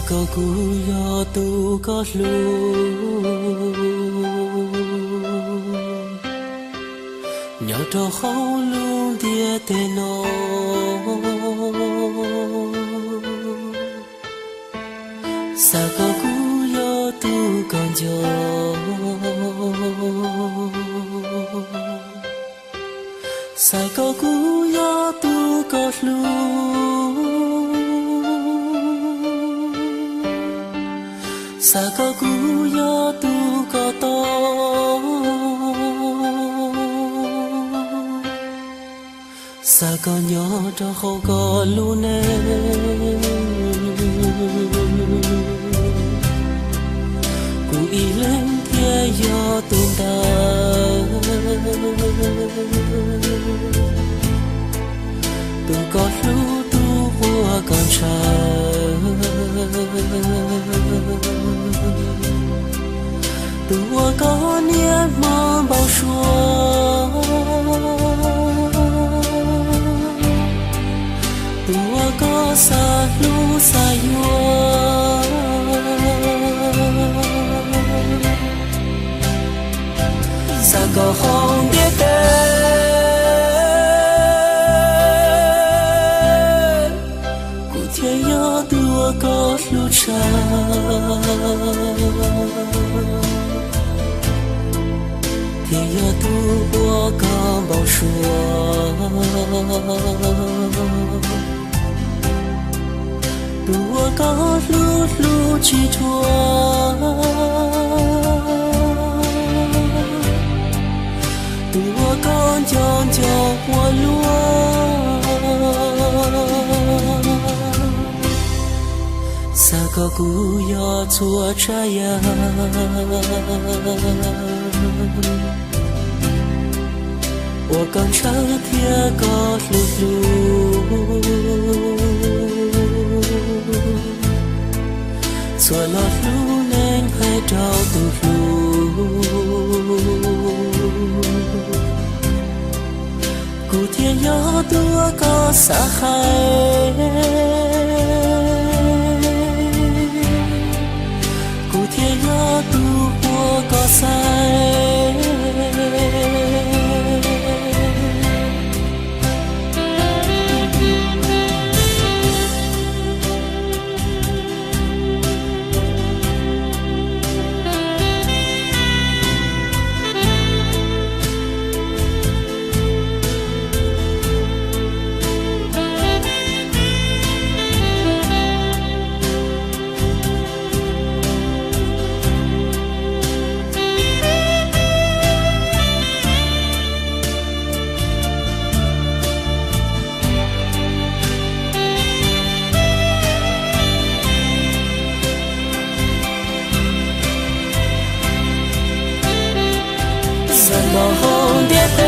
có cú yo tu có lu nhỏ trò khâu luôn tia tê nó sa có cú yo tu còn gió sa có cú yo tu có lu sa có cú yo tu có to sa có nhỏ cho không có luôn em cú ý lên kia yo tu ta tu có lu tu qua con trai tua có niệm mong bao xua tua có xa lu xa yua xa có không biết tên cụ thiên nhớ tua có lu cha thiên nhớ tua có bao xua tua có lu chi thua tua con cho hoa lúa sa có cú yo chua trái ya我刚上天高噜噜，做了路能还找到路，古天要多高沙海，古天要多我高塞。không biết tên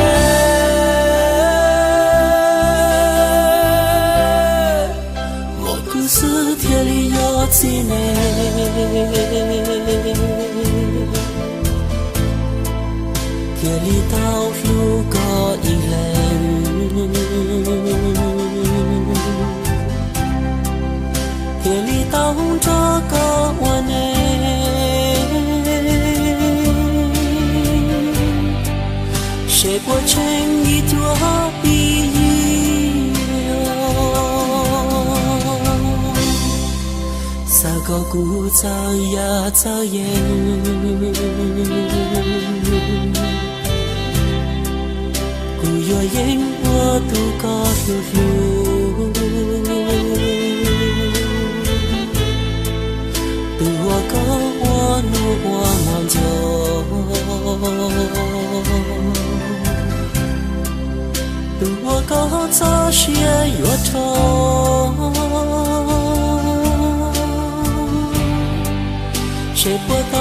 một故事天里有几年天里道路có一人天里道着个我呢谁过成一朵碧撒个古早呀早烟古有烟我都高噜都我高我努我忙就我高早些越长谁不到